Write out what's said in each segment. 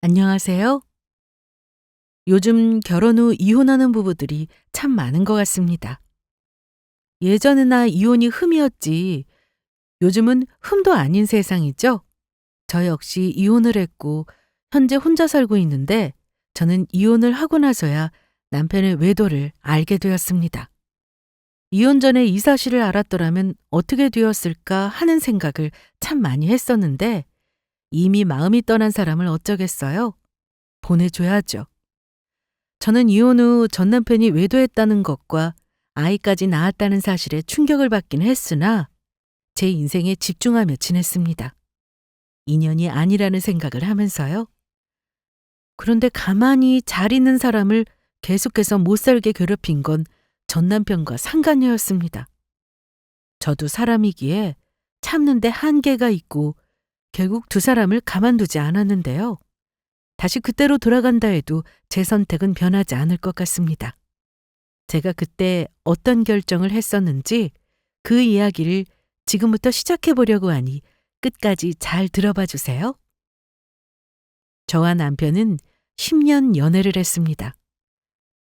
안녕하세요. 요즘 결혼 후 이혼하는 부부들이 참 많은 것 같습니다. 예전에나 이혼이 흠이었지, 요즘은 흠도 아닌 세상이죠? 저 역시 이혼을 했고, 현재 혼자 살고 있는데, 저는 이혼을 하고 나서야 남편의 외도를 알게 되었습니다. 이혼 전에 이 사실을 알았더라면 어떻게 되었을까 하는 생각을 참 많이 했었는데, 이미 마음이 떠난 사람을 어쩌겠어요? 보내줘야죠. 저는 이혼 후 전 남편이 외도했다는 것과 아이까지 낳았다는 사실에 충격을 받긴 했으나 제 인생에 집중하며 지냈습니다. 인연이 아니라는 생각을 하면서요. 그런데 가만히 잘 있는 사람을 계속해서 못 살게 괴롭힌 건 전 남편과 상간녀였습니다. 저도 사람이기에 참는데 한계가 있고 결국 두 사람을 가만두지 않았는데요. 다시 그때로 돌아간다 해도 제 선택은 변하지 않을 것 같습니다. 제가 그때 어떤 결정을 했었는지 그 이야기를 지금부터 시작해 보려고 하니 끝까지 잘 들어봐 주세요. 저와 남편은 10년 연애를 했습니다.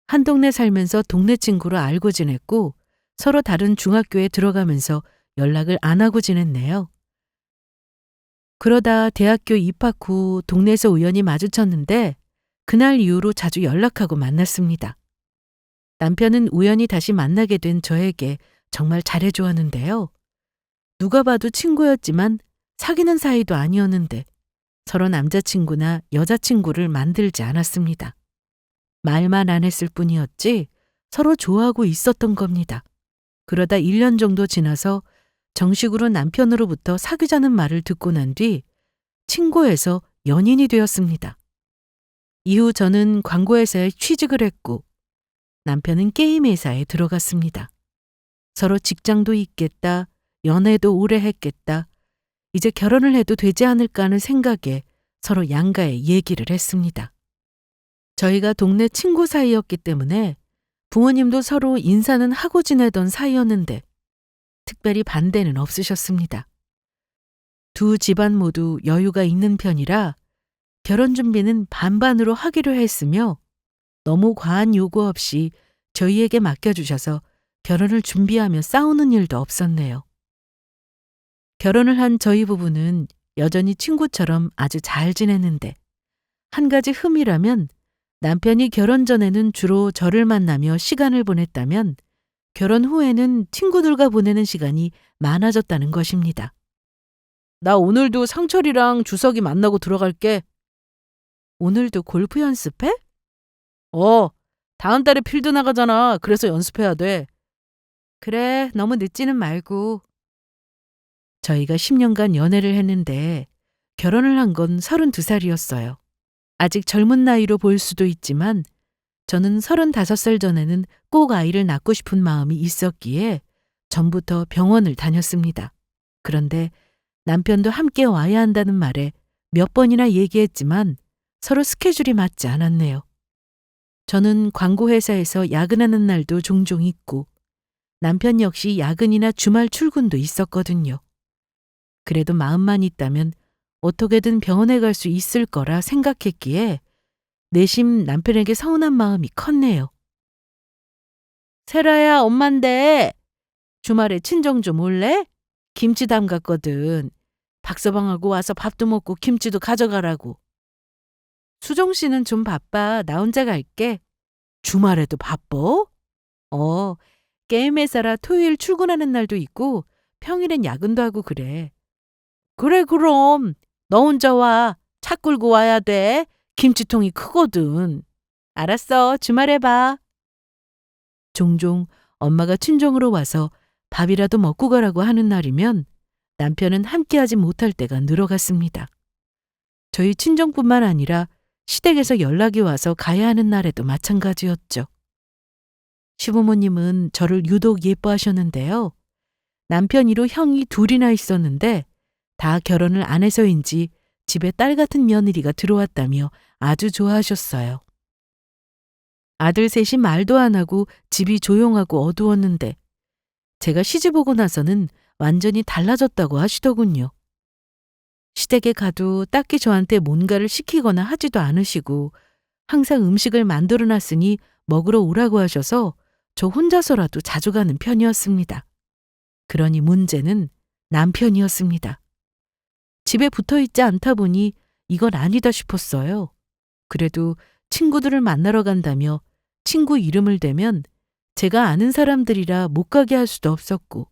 한 동네 살면서 동네 친구로 알고 지냈고 서로 다른 중학교에 들어가면서 연락을 안 하고 지냈네요. 그러다 대학교 입학 후 동네에서 우연히 마주쳤는데 그날 이후로 자주 연락하고 만났습니다. 남편은 우연히 다시 만나게 된 저에게 정말 잘해주었는데요. 누가 봐도 친구였지만 사귀는 사이도 아니었는데 서로 남자친구나 여자친구를 만들지 않았습니다. 말만 안 했을 뿐이었지 서로 좋아하고 있었던 겁니다. 그러다 1년 정도 지나서 정식으로 남편으로부터 사귀자는 말을 듣고 난 뒤 친구에서 연인이 되었습니다. 이후 저는 광고회사에 취직을 했고 남편은 게임 회사에 들어갔습니다. 서로 직장도 있겠다, 연애도 오래 했겠다, 이제 결혼을 해도 되지 않을까 하는 생각에 서로 양가에 얘기를 했습니다. 저희가 동네 친구 사이였기 때문에 부모님도 서로 인사는 하고 지내던 사이였는데 특별히 반대는 없으셨습니다. 두 집안 모두 여유가 있는 편이라 결혼 준비는 반반으로 하기로 했으며 너무 과한 요구 없이 저희에게 맡겨주셔서 결혼을 준비하며 싸우는 일도 없었네요. 결혼을 한 저희 부부는 여전히 친구처럼 아주 잘 지냈는데 한 가지 흠이라면 남편이 결혼 전에는 주로 저를 만나며 시간을 보냈다면 결혼 후에는 친구들과 보내는 시간이 많아졌다는 것입니다. 나 오늘도 상철이랑 주석이 만나고 들어갈게. 오늘도 골프 연습해? 어, 다음 달에 필드 나가잖아. 그래서 연습해야 돼. 그래, 너무 늦지는 말고. 저희가 10년간 연애를 했는데 결혼을 한 건 32살이었어요. 아직 젊은 나이로 보일 수도 있지만 저는 35살 전에는 꼭 아이를 낳고 싶은 마음이 있었기에 전부터 병원을 다녔습니다. 그런데 남편도 함께 와야 한다는 말에 몇 번이나 얘기했지만 서로 스케줄이 맞지 않았네요. 저는 광고회사에서 야근하는 날도 종종 있고 남편 역시 야근이나 주말 출근도 있었거든요. 그래도 마음만 있다면 어떻게든 병원에 갈 수 있을 거라 생각했기에 내심 남편에게 서운한 마음이 컸네요. 세라야, 엄만데 주말에 친정 좀 올래? 김치 담갔거든. 박서방하고 와서 밥도 먹고 김치도 가져가라고. 수정 씨는 좀 바빠. 나 혼자 갈게. 주말에도 바빠? 어, 게임 회사라 토요일 출근하는 날도 있고 평일엔 야근도 하고 그래. 그래, 그럼 너 혼자 와. 차 끌고 와야 돼. 김치통이 크거든. 알았어. 주말에 봐. 종종 엄마가 친정으로 와서 밥이라도 먹고 가라고 하는 날이면 남편은 함께하지 못할 때가 늘어갔습니다. 저희 친정뿐만 아니라 시댁에서 연락이 와서 가야 하는 날에도 마찬가지였죠. 시부모님은 저를 유독 예뻐하셨는데요. 남편 이로 형이 둘이나 있었는데 다 결혼을 안 해서인지 집에 딸 같은 며느리가 들어왔다며 아주 좋아하셨어요. 아들 셋이 말도 안 하고 집이 조용하고 어두웠는데 제가 시집 오고 나서는 완전히 달라졌다고 하시더군요. 시댁에 가도 딱히 저한테 뭔가를 시키거나 하지도 않으시고 항상 음식을 만들어 놨으니 먹으러 오라고 하셔서 저 혼자서라도 자주 가는 편이었습니다. 그러니 문제는 남편이었습니다. 집에 붙어 있지 않다 보니 이건 아니다 싶었어요. 그래도 친구들을 만나러 간다며 친구 이름을 대면 제가 아는 사람들이라 못 가게 할 수도 없었고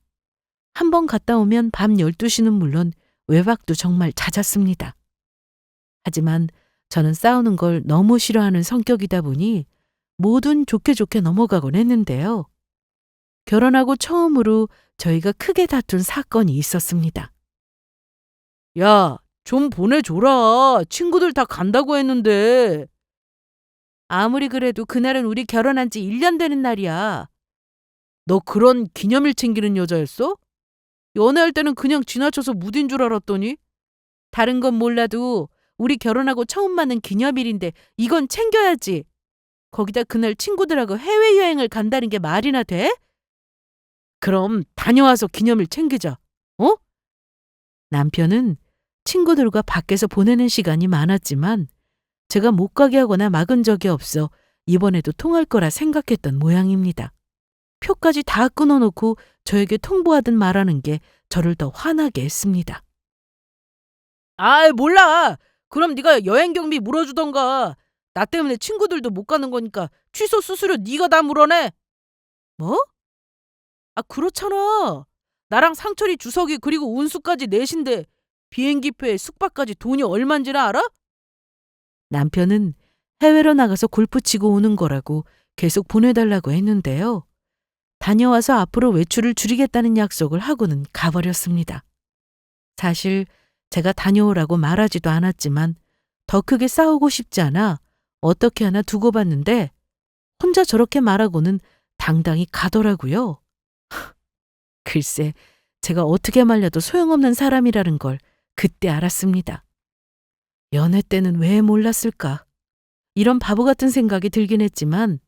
한 번 갔다 오면 밤 12시는 물론 외박도 정말 잦았습니다. 하지만 저는 싸우는 걸 너무 싫어하는 성격이다 보니 뭐든 좋게 좋게 넘어가곤 했는데요. 결혼하고 처음으로 저희가 크게 다툰 사건이 있었습니다. 야, 좀 보내줘라. 친구들 다 간다고 했는데. 아무리 그래도 그날은 우리 결혼한 지 1년 되는 날이야. 너 그런 기념일 챙기는 여자였어? 연애할 때는 그냥 지나쳐서 무딘 줄 알았더니. 다른 건 몰라도 우리 결혼하고 처음 맞는 기념일인데 이건 챙겨야지. 거기다 그날 친구들하고 해외여행을 간다는 게 말이나 돼? 그럼 다녀와서 기념일 챙기자. 어? 남편은 친구들과 밖에서 보내는 시간이 많았지만 제가 못 가게 하거나 막은 적이 없어 이번에도 통할 거라 생각했던 모양입니다. 표까지 다 끊어놓고 저에게 통보하듯 말하는 게 저를 더 화나게 했습니다. 아이, 몰라. 그럼 네가 여행 경비 물어주던가. 나 때문에 친구들도 못 가는 거니까 취소 수수료 네가 다 물어내. 뭐? 아, 그렇잖아. 나랑 상철이 주석이 그리고 운수까지 넷인데 비행기표에 숙박까지 돈이 얼만지나 알아? 남편은 해외로 나가서 골프 치고 오는 거라고 계속 보내달라고 했는데요. 다녀와서 앞으로 외출을 줄이겠다는 약속을 하고는 가버렸습니다. 사실 제가 다녀오라고 말하지도 않았지만 더 크게 싸우고 싶지 않아 어떻게 하나 두고 봤는데 혼자 저렇게 말하고는 당당히 가더라고요. 글쎄, 제가 어떻게 말려도 소용없는 사람이라는 걸 그때 알았습니다. 연애 때는 왜 몰랐을까? 이런 바보 같은 생각이 들긴 했지만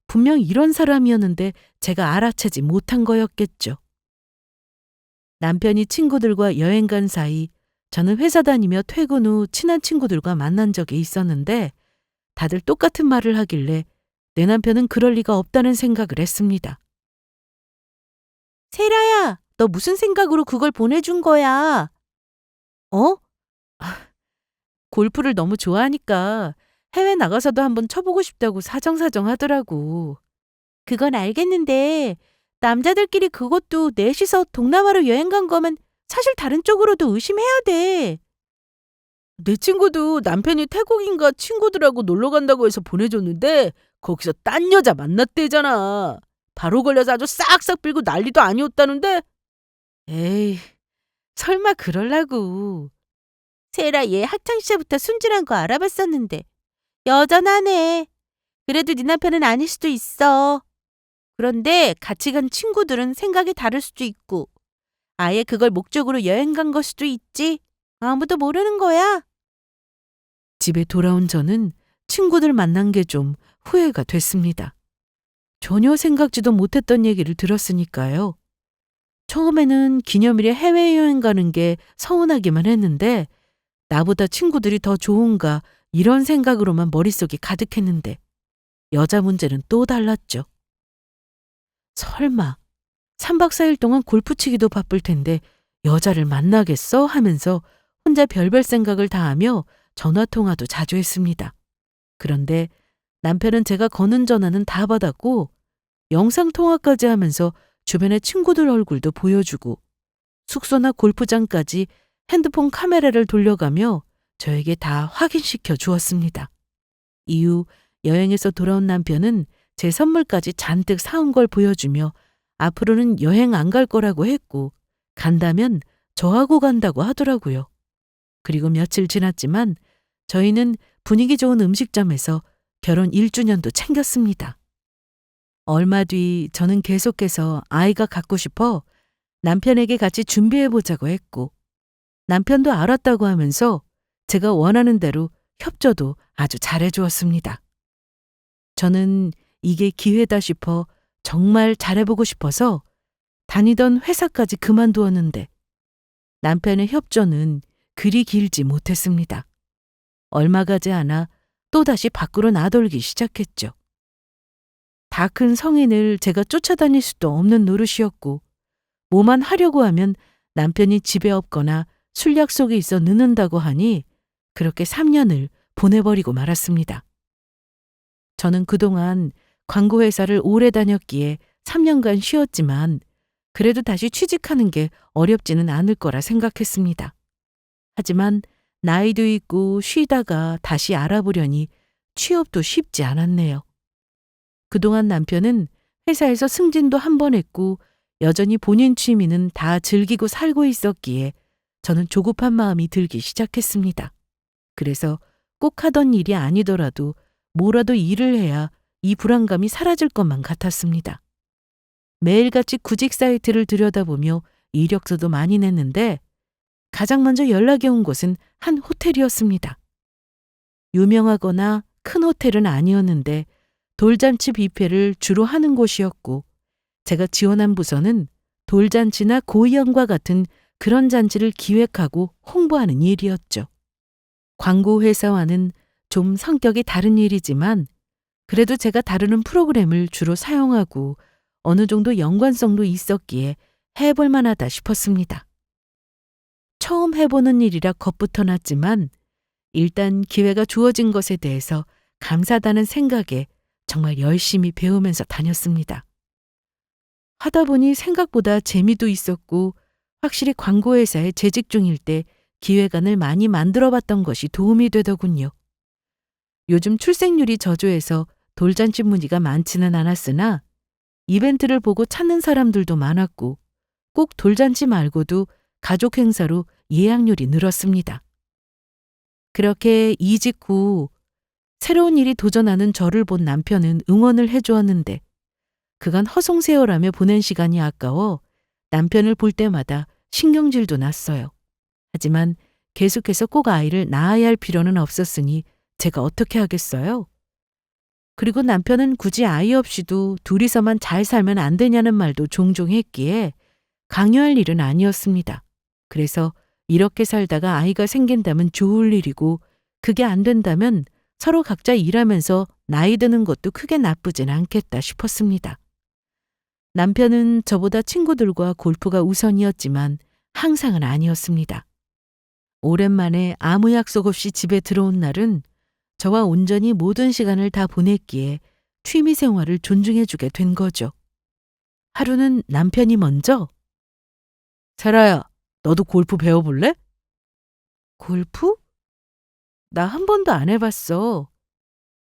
분명 이런 사람이었는데 제가 알아채지 못한 거였겠죠. 남편이 친구들과 여행 간 사이 저는 회사 다니며 퇴근 후 친한 친구들과 만난 적이 있었는데 다들 똑같은 말을 하길래 내 남편은 그럴 리가 없다는 생각을 했습니다. 세라야, 너 무슨 생각으로 그걸 보내준 거야? 어? 골프를 너무 좋아하니까 해외 나가서도 한번 쳐보고 싶다고 사정사정 하더라고. 그건 알겠는데 남자들끼리 그것도 넷이서 동남아로 여행 간 거면 사실 다른 쪽으로도 의심해야 돼. 내 친구도 남편이 태국인가 친구들하고 놀러 간다고 해서 보내줬는데 거기서 딴 여자 만났대잖아. 바로 걸려서 아주 싹싹 빌고 난리도 아니었다는데? 에이, 설마 그럴라고. 세라 얘 학창시절부터 순진한 거 알아봤었는데 여전하네. 그래도 네 남편은 아닐 수도 있어. 그런데 같이 간 친구들은 생각이 다를 수도 있고 아예 그걸 목적으로 여행 간 걸 수도 있지. 아무도 모르는 거야. 집에 돌아온 저는 친구들 만난 게 좀 후회가 됐습니다. 전혀 생각지도 못했던 얘기를 들었으니까요. 처음에는 기념일에 해외여행 가는 게 서운하기만 했는데 나보다 친구들이 더 좋은가 이런 생각으로만 머릿속이 가득했는데 여자 문제는 또 달랐죠. 설마 3박 4일 동안 골프 치기도 바쁠 텐데 여자를 만나겠어? 하면서 혼자 별별 생각을 다 하며 전화통화도 자주 했습니다. 그런데 남편은 제가 거는 전화는 다 받았고 영상통화까지 하면서 주변의 친구들 얼굴도 보여주고 숙소나 골프장까지 핸드폰 카메라를 돌려가며 저에게 다 확인시켜 주었습니다. 이후 여행에서 돌아온 남편은 제 선물까지 잔뜩 사온 걸 보여주며 앞으로는 여행 안 갈 거라고 했고 간다면 저하고 간다고 하더라고요. 그리고 며칠 지났지만 저희는 분위기 좋은 음식점에서 결혼 1주년도 챙겼습니다. 얼마 뒤 저는 계속해서 아이가 갖고 싶어 남편에게 같이 준비해보자고 했고 남편도 알았다고 하면서 제가 원하는 대로 협조도 아주 잘해주었습니다. 저는 이게 기회다 싶어 정말 잘해보고 싶어서 다니던 회사까지 그만두었는데 남편의 협조는 그리 길지 못했습니다. 얼마 가지 않아 또다시 밖으로 나돌기 시작했죠. 다 큰 성인을 제가 쫓아다닐 수도 없는 노릇이었고 뭐만 하려고 하면 남편이 집에 없거나 술 약속이 있어 늦는다고 하니 그렇게 3년을 보내버리고 말았습니다. 저는 그동안 광고회사를 오래 다녔기에 3년간 쉬었지만 그래도 다시 취직하는 게 어렵지는 않을 거라 생각했습니다. 하지만 나이도 있고 쉬다가 다시 알아보려니 취업도 쉽지 않았네요. 그동안 남편은 회사에서 승진도 한 번 했고 여전히 본인 취미는 다 즐기고 살고 있었기에 저는 조급한 마음이 들기 시작했습니다. 그래서 꼭 하던 일이 아니더라도 뭐라도 일을 해야 이 불안감이 사라질 것만 같았습니다. 매일같이 구직 사이트를 들여다보며 이력서도 많이 냈는데 가장 먼저 연락이 온 곳은 한 호텔이었습니다. 유명하거나 큰 호텔은 아니었는데 돌잔치 뷔페를 주로 하는 곳이었고 제가 지원한 부서는 돌잔치나 고이연과 같은 그런 잔치를 기획하고 홍보하는 일이었죠. 광고회사와는 좀 성격이 다른 일이지만 그래도 제가 다루는 프로그램을 주로 사용하고 어느 정도 연관성도 있었기에 해볼 만하다 싶었습니다. 처음 해보는 일이라 겁부터 났지만 일단 기회가 주어진 것에 대해서 감사하다는 생각에 정말 열심히 배우면서 다녔습니다. 하다 보니 생각보다 재미도 있었고 확실히 광고회사에 재직 중일 때 기획안을 많이 만들어 봤던 것이 도움이 되더군요. 요즘 출생률이 저조해서 돌잔치 문의가 많지는 않았으나 이벤트를 보고 찾는 사람들도 많았고 꼭 돌잔치 말고도 가족 행사로 예약률이 늘었습니다. 그렇게 이직 후 새로운 일이 도전하는 저를 본 남편은 응원을 해주었는데 그간 허송세월하며 보낸 시간이 아까워 남편을 볼 때마다 신경질도 났어요. 하지만 계속해서 꼭 아이를 낳아야 할 필요는 없었으니 제가 어떻게 하겠어요? 그리고 남편은 굳이 아이 없이도 둘이서만 잘 살면 안 되냐는 말도 종종 했기에 강요할 일은 아니었습니다. 그래서 이렇게 살다가 아이가 생긴다면 좋을 일이고 그게 안 된다면 서로 각자 일하면서 나이 드는 것도 크게 나쁘진 않겠다 싶었습니다. 남편은 저보다 친구들과 골프가 우선이었지만 항상은 아니었습니다. 오랜만에 아무 약속 없이 집에 들어온 날은 저와 온전히 모든 시간을 다 보냈기에 취미 생활을 존중해주게 된 거죠. 하루는 남편이 먼저 세라야, 너도 골프 배워볼래? 골프? 나 한 번도 안 해봤어.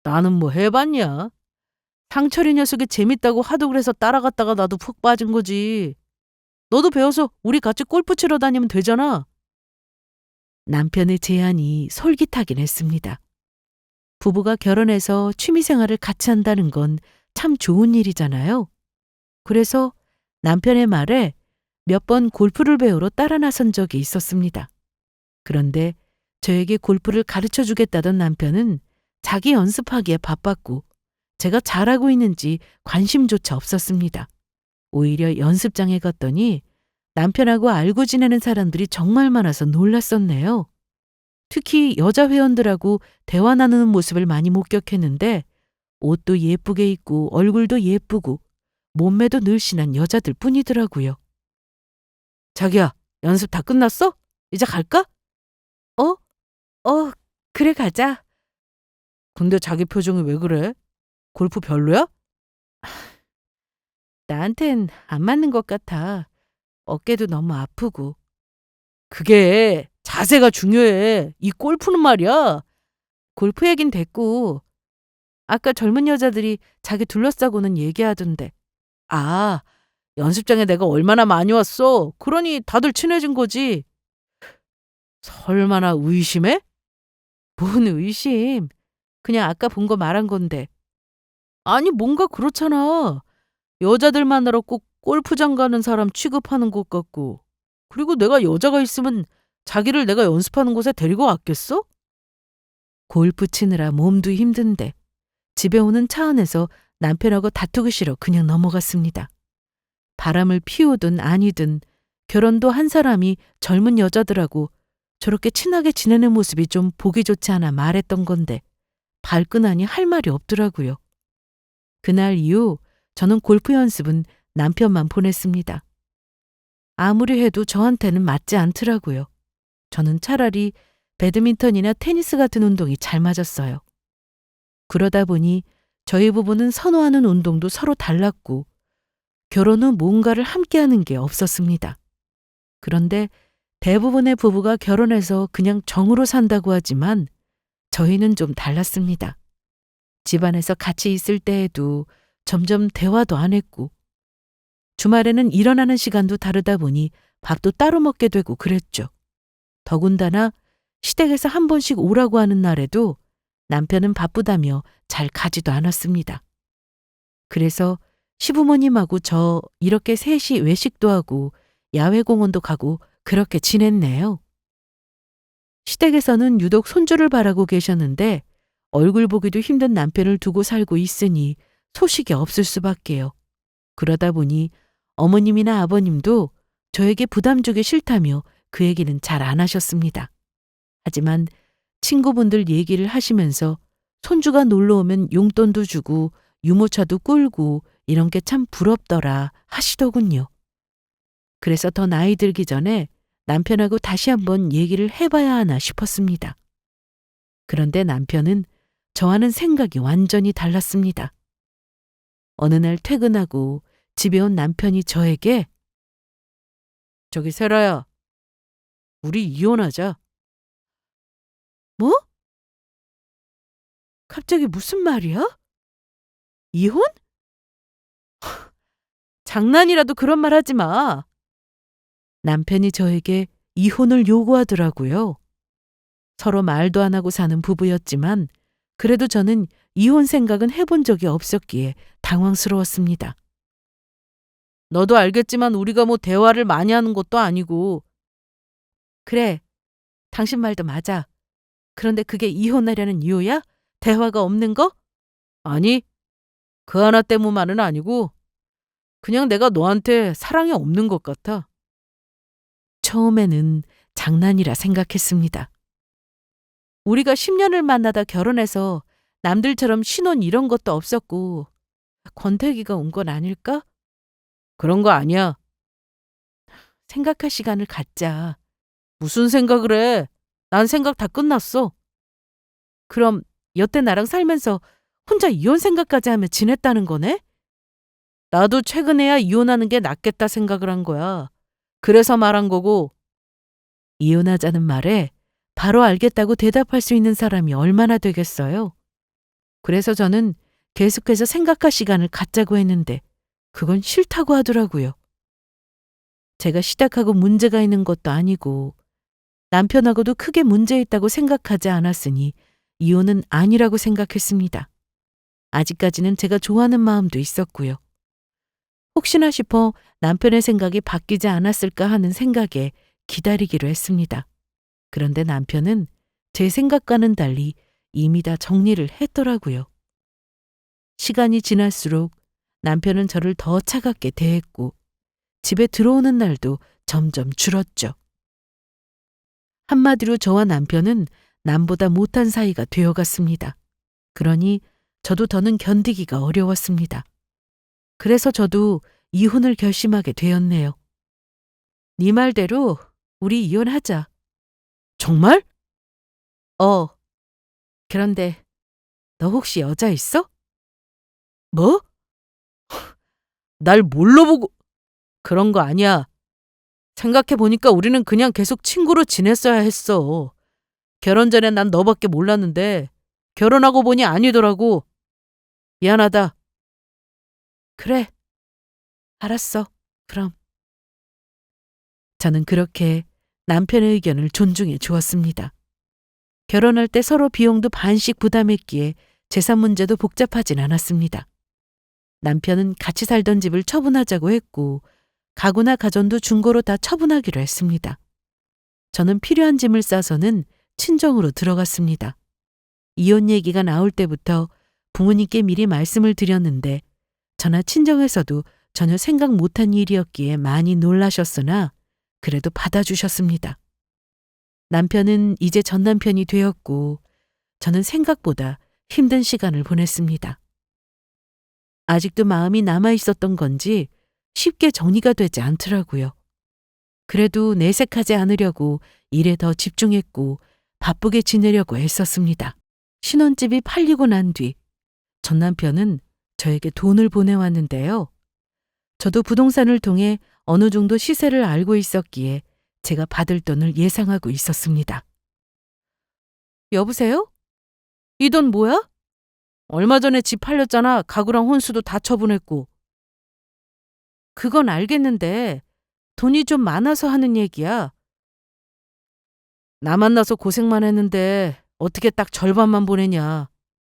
나는 뭐 해봤냐? 상철이 녀석이 재밌다고 하도 그래서 따라갔다가 나도 푹 빠진 거지. 너도 배워서 우리 같이 골프 치러 다니면 되잖아. 남편의 제안이 솔깃하긴 했습니다. 부부가 결혼해서 취미생활을 같이 한다는 건 참 좋은 일이잖아요. 그래서 남편의 말에 몇 번 골프를 배우러 따라 나선 적이 있었습니다. 그런데 저에게 골프를 가르쳐 주겠다던 남편은 자기 연습하기에 바빴고 제가 잘하고 있는지 관심조차 없었습니다. 오히려 연습장에 갔더니 남편하고 알고 지내는 사람들이 정말 많아서 놀랐었네요. 특히 여자 회원들하고 대화 나누는 모습을 많이 목격했는데 옷도 예쁘게 입고 얼굴도 예쁘고 몸매도 늘씬한 여자들 뿐이더라고요. 자기야, 연습 다 끝났어? 이제 갈까? 어? 그래 가자. 근데 자기 표정이 왜 그래? 골프 별로야? 나한텐 안 맞는 것 같아. 어깨도 너무 아프고. 그게 자세가 중요해. 이 골프는 말이야. 골프 얘긴 됐고 아까 젊은 여자들이 자기 둘러싸고는 얘기하던데. 아, 연습장에 내가 얼마나 많이 왔어. 그러니 다들 친해진 거지. 설마나 의심해? 뭔 의심. 그냥 아까 본 거 말한 건데. 아니 뭔가 그렇잖아. 여자들 만나러 꼭 골프장 가는 사람 취급하는 것 같고. 그리고 내가 여자가 있으면 자기를 내가 연습하는 곳에 데리고 왔겠어? 골프 치느라 몸도 힘든데 집에 오는 차 안에서 남편하고 다투기 싫어 그냥 넘어갔습니다. 바람을 피우든 아니든 결혼도 한 사람이 젊은 여자들하고 저렇게 친하게 지내는 모습이 좀 보기 좋지 않아 말했던 건데 발끈하니 할 말이 없더라고요. 그날 이후 저는 골프 연습은 남편만 보냈습니다. 아무리 해도 저한테는 맞지 않더라고요. 저는 차라리 배드민턴이나 테니스 같은 운동이 잘 맞았어요. 그러다 보니 저희 부부는 선호하는 운동도 서로 달랐고 결혼 후 뭔가를 함께하는 게 없었습니다. 그런데 대부분의 부부가 결혼해서 그냥 정으로 산다고 하지만 저희는 좀 달랐습니다. 집안에서 같이 있을 때에도 점점 대화도 안 했고 주말에는 일어나는 시간도 다르다 보니 밥도 따로 먹게 되고 그랬죠. 더군다나 시댁에서 한 번씩 오라고 하는 날에도 남편은 바쁘다며 잘 가지도 않았습니다. 그래서 시부모님하고 저 이렇게 셋이 외식도 하고 야외 공원도 가고 그렇게 지냈네요. 시댁에서는 유독 손주를 바라고 계셨는데 얼굴 보기도 힘든 남편을 두고 살고 있으니 소식이 없을 수밖에요. 그러다 보니 어머님이나 아버님도 저에게 부담 주기 싫다며 그 얘기는 잘 안 하셨습니다. 하지만 친구분들 얘기를 하시면서 손주가 놀러 오면 용돈도 주고 유모차도 끌고 이런 게 참 부럽더라 하시더군요. 그래서 더 나이 들기 전에 남편하고 다시 한번 얘기를 해봐야 하나 싶었습니다. 그런데 남편은 저와는 생각이 완전히 달랐습니다. 어느 날 퇴근하고 집에 온 남편이 저에게 저기 세라야, 우리 이혼하자. 뭐? 갑자기 무슨 말이야? 이혼? 장난이라도 그런 말 하지 마. 남편이 저에게 이혼을 요구하더라고요. 서로 말도 안 하고 사는 부부였지만 그래도 저는 이혼 생각은 해본 적이 없었기에 당황스러웠습니다. 너도 알겠지만 우리가 뭐 대화를 많이 하는 것도 아니고. 그래, 당신 말도 맞아. 그런데 그게 이혼하려는 이유야? 대화가 없는 거? 아니, 그 하나 때문만은 아니고 그냥 내가 너한테 사랑이 없는 것 같아. 처음에는 장난이라 생각했습니다. 우리가 10년을 만나다 결혼해서 남들처럼 신혼 이런 것도 없었고 권태기가 온 건 아닐까? 그런 거 아니야. 생각할 시간을 갖자. 무슨 생각을 해? 난 생각 다 끝났어. 그럼 여태 나랑 살면서 혼자 이혼 생각까지 하며 지냈다는 거네? 나도 최근에야 이혼하는 게 낫겠다 생각을 한 거야. 그래서 말한 거고. 이혼하자는 말에 바로 알겠다고 대답할 수 있는 사람이 얼마나 되겠어요? 그래서 저는 계속해서 생각할 시간을 갖자고 했는데 그건 싫다고 하더라고요. 제가 시작하고 문제가 있는 것도 아니고 남편하고도 크게 문제 있다고 생각하지 않았으니 이혼은 아니라고 생각했습니다. 아직까지는 제가 좋아하는 마음도 있었고요. 혹시나 싶어 남편의 생각이 바뀌지 않았을까 하는 생각에 기다리기로 했습니다. 그런데 남편은 제 생각과는 달리 이미 다 정리를 했더라고요. 시간이 지날수록 남편은 저를 더 차갑게 대했고 집에 들어오는 날도 점점 줄었죠. 한마디로 저와 남편은 남보다 못한 사이가 되어갔습니다. 그러니 저도 더는 견디기가 어려웠습니다. 그래서 저도 이혼을 결심하게 되었네요. 네 말대로 우리 이혼하자. 정말? 그런데 너 혹시 여자 있어? 뭐? 날 뭘로 보고... 그런 거 아니야. 생각해보니까 우리는 그냥 계속 친구로 지냈어야 했어. 결혼 전에 난 너밖에 몰랐는데 결혼하고 보니 아니더라고. 미안하다. 그래. 알았어. 그럼. 저는 그렇게 남편의 의견을 존중해 주었습니다. 결혼할 때 서로 비용도 반씩 부담했기에 재산 문제도 복잡하진 않았습니다. 남편은 같이 살던 집을 처분하자고 했고 가구나 가전도 중고로 다 처분하기로 했습니다. 저는 필요한 짐을 싸서는 친정으로 들어갔습니다. 이혼 얘기가 나올 때부터 부모님께 미리 말씀을 드렸는데 저나 친정에서도 전혀 생각 못한 일이었기에 많이 놀라셨으나 그래도 받아주셨습니다. 남편은 이제 전 남편이 되었고 저는 생각보다 힘든 시간을 보냈습니다. 아직도 마음이 남아 있었던 건지 쉽게 정리가 되지 않더라고요. 그래도 내색하지 않으려고 일에 더 집중했고 바쁘게 지내려고 애썼습니다. 신혼집이 팔리고 난 뒤 전 남편은 저에게 돈을 보내왔는데요. 저도 부동산을 통해 어느 정도 시세를 알고 있었기에 제가 받을 돈을 예상하고 있었습니다. 여보세요? 이 돈 뭐야? 얼마 전에 집 팔렸잖아. 가구랑 혼수도 다 처분했고. 그건 알겠는데 돈이 좀 많아서 하는 얘기야. 나 만나서 고생만 했는데 어떻게 딱 절반만 보내냐.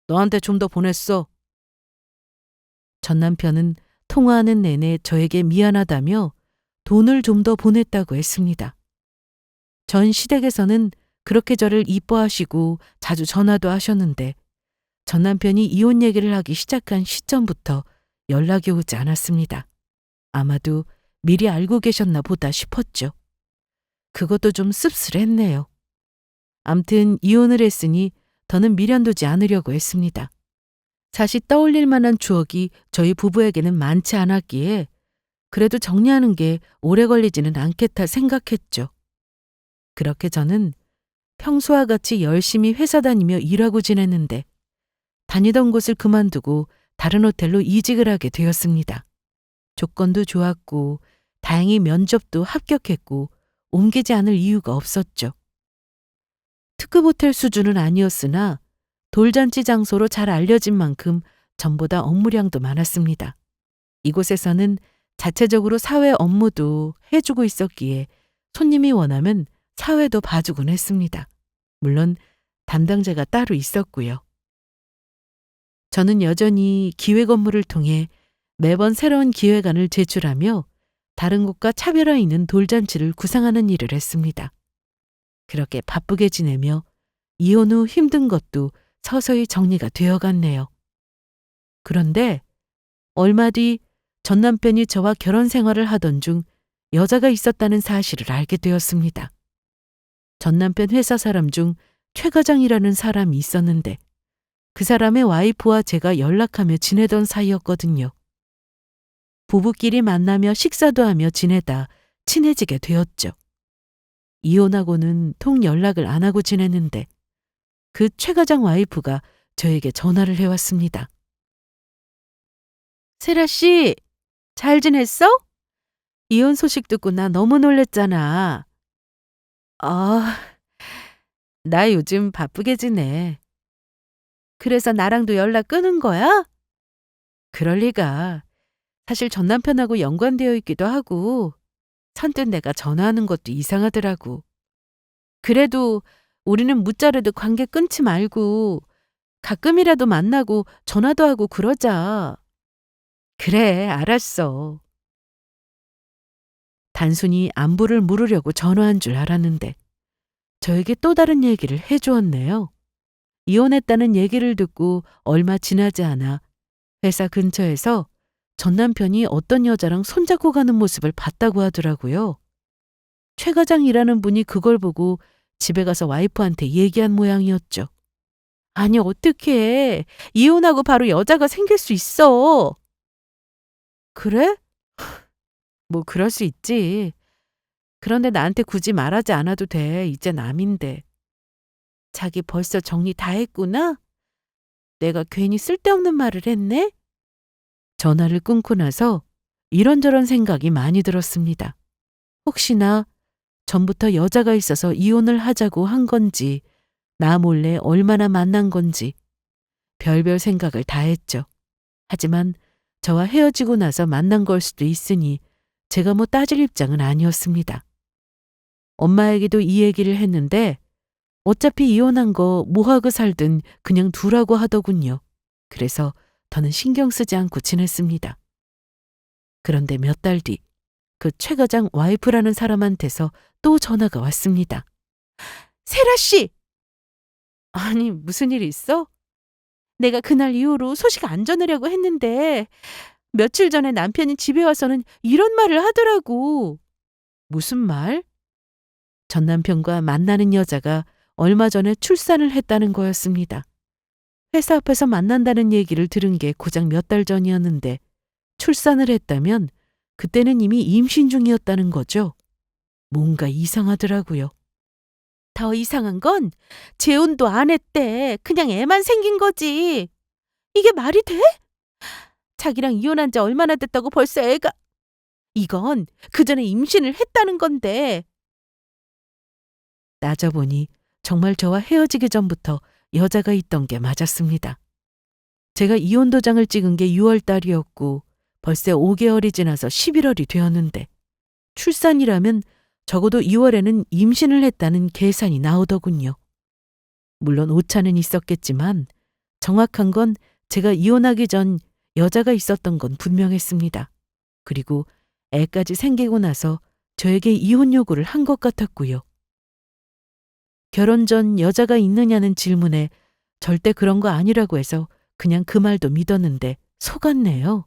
너한테 좀 더 보냈어. 전 남편은 통화하는 내내 저에게 미안하다며 돈을 좀 더 보냈다고 했습니다. 전 시댁에서는 그렇게 저를 이뻐하시고 자주 전화도 하셨는데 전 남편이 이혼 얘기를 하기 시작한 시점부터 연락이 오지 않았습니다. 아마도 미리 알고 계셨나 보다 싶었죠. 그것도 좀 씁쓸했네요. 암튼 이혼을 했으니 더는 미련두지 않으려고 했습니다. 다시 떠올릴 만한 추억이 저희 부부에게는 많지 않았기에 그래도 정리하는 게 오래 걸리지는 않겠다 생각했죠. 그렇게 저는 평소와 같이 열심히 회사 다니며 일하고 지냈는데 다니던 곳을 그만두고 다른 호텔로 이직을 하게 되었습니다. 조건도 좋았고 다행히 면접도 합격했고 옮기지 않을 이유가 없었죠. 특급 호텔 수준은 아니었으나 돌잔치 장소로 잘 알려진 만큼 전보다 업무량도 많았습니다. 이곳에서는 자체적으로 사회 업무도 해주고 있었기에 손님이 원하면 사회도 봐주곤 했습니다. 물론 담당자가 따로 있었고요. 저는 여전히 기획 업무를 통해 매번 새로운 기획안을 제출하며 다른 곳과 차별화 있는 돌잔치를 구상하는 일을 했습니다. 그렇게 바쁘게 지내며 이혼 후 힘든 것도 서서히 정리가 되어갔네요. 그런데 얼마 뒤 전 남편이 저와 결혼 생활을 하던 중 여자가 있었다는 사실을 알게 되었습니다. 전 남편 회사 사람 중 최 과장이라는 사람이 있었는데 그 사람의 와이프와 제가 연락하며 지내던 사이였거든요. 부부끼리 만나며 식사도 하며 지내다 친해지게 되었죠. 이혼하고는 통 연락을 안 하고 지냈는데 그 최 과장 와이프가 저에게 전화를 해왔습니다. 세라 씨, 잘 지냈어? 이혼 소식 듣고 나 너무 놀랬잖아. 아, 나 요즘 바쁘게 지내. 그래서 나랑도 연락 끊은 거야? 그럴 리가. 사실 전 남편하고 연관되어 있기도 하고 선뜻 내가 전화하는 것도 이상하더라고. 그래도 우리는 무자르듯 관계 끊지 말고 가끔이라도 만나고 전화도 하고 그러자. 그래, 알았어. 단순히 안부를 물으려고 전화한 줄 알았는데 저에게 또 다른 얘기를 해주었네요. 이혼했다는 얘기를 듣고 얼마 지나지 않아 회사 근처에서 전 남편이 어떤 여자랑 손잡고 가는 모습을 봤다고 하더라고요. 최 과장이라는 분이 그걸 보고 집에 가서 와이프한테 얘기한 모양이었죠. 아니, 어떡해. 이혼하고 바로 여자가 생길 수 있어. 그래? 뭐 그럴 수 있지. 그런데 나한테 굳이 말하지 않아도 돼. 이제 남인데. 자기 벌써 정리 다 했구나? 내가 괜히 쓸데없는 말을 했네? 전화를 끊고 나서 이런저런 생각이 많이 들었습니다. 혹시나 전부터 여자가 있어서 이혼을 하자고 한 건지, 나 몰래 얼마나 만난 건지, 별별 생각을 다 했죠. 하지만 저와 헤어지고 나서 만난 걸 수도 있으니 제가 뭐 따질 입장은 아니었습니다. 엄마에게도 이 얘기를 했는데 어차피 이혼한 거 뭐하고 살든 그냥 두라고 하더군요. 그래서 더는 신경 쓰지 않고 지냈습니다. 그런데 몇 달 뒤 그 최 과장 와이프라는 사람한테서 또 전화가 왔습니다. 세라 씨! 아니, 무슨 일 있어? 내가 그날 이후로 소식 안 전하려고 했는데 며칠 전에 남편이 집에 와서는 이런 말을 하더라고. 무슨 말? 전 남편과 만나는 여자가 얼마 전에 출산을 했다는 거였습니다. 회사 앞에서 만난다는 얘기를 들은 게 고작 몇 달 전이었는데 출산을 했다면 그때는 이미 임신 중이었다는 거죠. 뭔가 이상하더라고요. 더 이상한 건 재혼도 안 했대. 그냥 애만 생긴 거지. 이게 말이 돼? 자기랑 이혼한 지 얼마나 됐다고 벌써 애가... 이건 그전에 임신을 했다는 건데. 따져보니 정말 저와 헤어지기 전부터 여자가 있던 게 맞았습니다. 제가 이혼 도장을 찍은 게 6월 달이었고 벌써 5개월이 지나서 11월이 되었는데 출산이라면 적어도 2월에는 임신을 했다는 계산이 나오더군요. 물론 오차는 있었겠지만 정확한 건 제가 이혼하기 전 여자가 있었던 건 분명했습니다. 그리고 애까지 생기고 나서 저에게 이혼 요구를 한 것 같았고요. 결혼 전 여자가 있느냐는 질문에 절대 그런 거 아니라고 해서 그냥 그 말도 믿었는데 속았네요.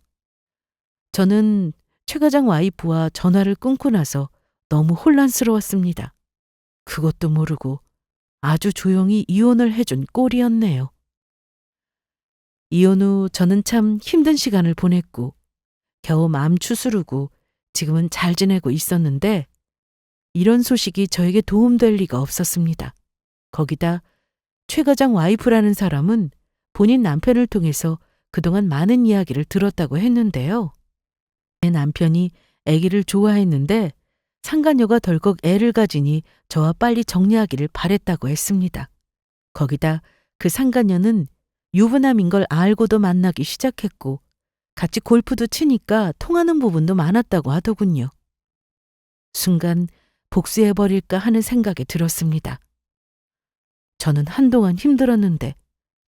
저는 최 과장 와이프와 전화를 끊고 나서 너무 혼란스러웠습니다. 그것도 모르고 아주 조용히 이혼을 해준 꼴이었네요. 이혼 후 저는 참 힘든 시간을 보냈고 겨우 마음 추스르고 지금은 잘 지내고 있었는데 이런 소식이 저에게 도움될 리가 없었습니다. 거기다 최 과장 와이프라는 사람은 본인 남편을 통해서 그동안 많은 이야기를 들었다고 했는데요. 제 남편이 아기를 좋아했는데 상간녀가 덜컥 애를 가지니 저와 빨리 정리하기를 바랬다고 했습니다. 거기다 그 상간녀는 유부남인 걸 알고도 만나기 시작했고 같이 골프도 치니까 통하는 부분도 많았다고 하더군요. 순간 복수해버릴까 하는 생각이 들었습니다. 저는 한동안 힘들었는데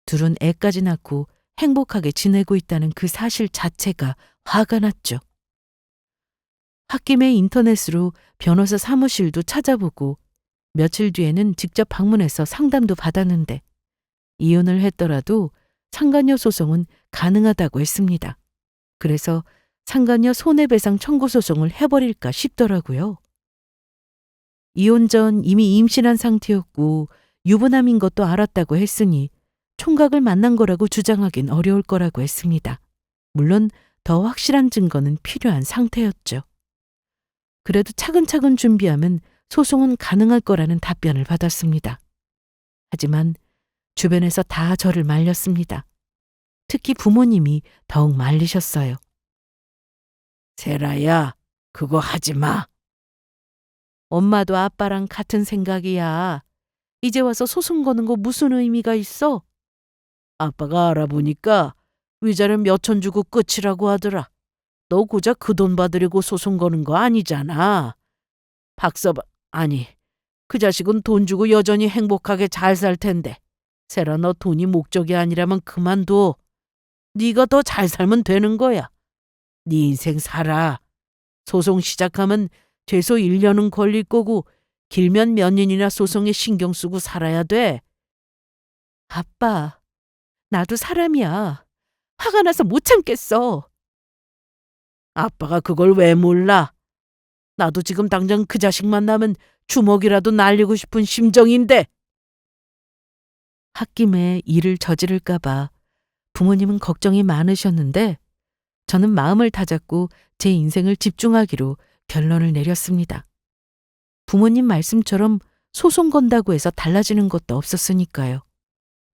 둘은 애까지 낳고 행복하게 지내고 있다는 그 사실 자체가 화가 났죠. 홧김에 인터넷으로 변호사 사무실도 찾아보고 며칠 뒤에는 직접 방문해서 상담도 받았는데 이혼을 했더라도 상간녀 소송은 가능하다고 했습니다. 그래서 상간녀 손해배상 청구 소송을 해버릴까 싶더라고요. 이혼 전 이미 임신한 상태였고 유부남인 것도 알았다고 했으니 총각을 만난 거라고 주장하긴 어려울 거라고 했습니다. 물론 더 확실한 증거는 필요한 상태였죠. 그래도 차근차근 준비하면 소송은 가능할 거라는 답변을 받았습니다. 하지만 주변에서 다 저를 말렸습니다. 특히 부모님이 더욱 말리셨어요. 세라야, 그거 하지 마. 엄마도 아빠랑 같은 생각이야. 이제 와서 소송 거는 거 무슨 의미가 있어? 아빠가 알아보니까 위자료 몇천 주고 끝이라고 하더라. 너 고작 그 돈 받으려고 소송 거는 거 아니잖아. 아니, 그 자식은 돈 주고 여전히 행복하게 잘 살 텐데. 세라, 너 돈이 목적이 아니라면 그만둬. 네가 더 잘 살면 되는 거야. 네 인생 살아. 소송 시작하면 최소 1년은 걸릴 거고 길면 몇 년이나 소송에 신경 쓰고 살아야 돼. 아빠, 나도 사람이야. 화가 나서 못 참겠어. 아빠가 그걸 왜 몰라? 나도 지금 당장 그 자식 만나면 주먹이라도 날리고 싶은 심정인데. 홧김에 일을 저지를까 봐 부모님은 걱정이 많으셨는데 저는 마음을 다잡고 제 인생을 집중하기로 결론을 내렸습니다. 부모님 말씀처럼 소송 건다고 해서 달라지는 것도 없었으니까요.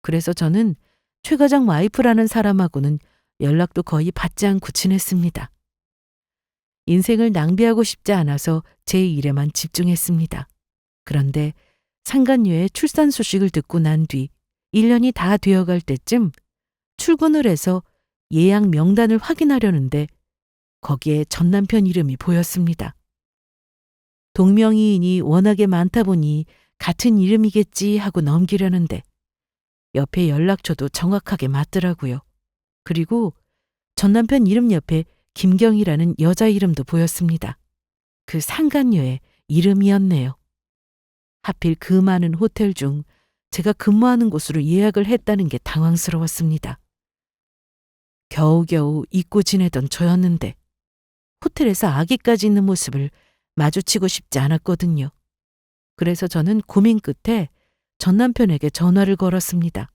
그래서 저는 최 과장 와이프라는 사람하고는 연락도 거의 받지 않고 지냈습니다. 인생을 낭비하고 싶지 않아서 제 일에만 집중했습니다. 그런데 상간녀의 출산 소식을 듣고 난 뒤 1년이 다 되어갈 때쯤 출근을 해서 예약 명단을 확인하려는데 거기에 전 남편 이름이 보였습니다. 동명이인이 워낙에 많다 보니 같은 이름이겠지 하고 넘기려는데 옆에 연락처도 정확하게 맞더라고요. 그리고 전 남편 이름 옆에 김경이라는 여자 이름도 보였습니다. 그 상간녀의 이름이었네요. 하필 그 많은 호텔 중 제가 근무하는 곳으로 예약을 했다는 게 당황스러웠습니다. 겨우겨우 잊고 지내던 저였는데 호텔에서 아기까지 있는 모습을 마주치고 싶지 않았거든요. 그래서 저는 고민 끝에 전 남편에게 전화를 걸었습니다.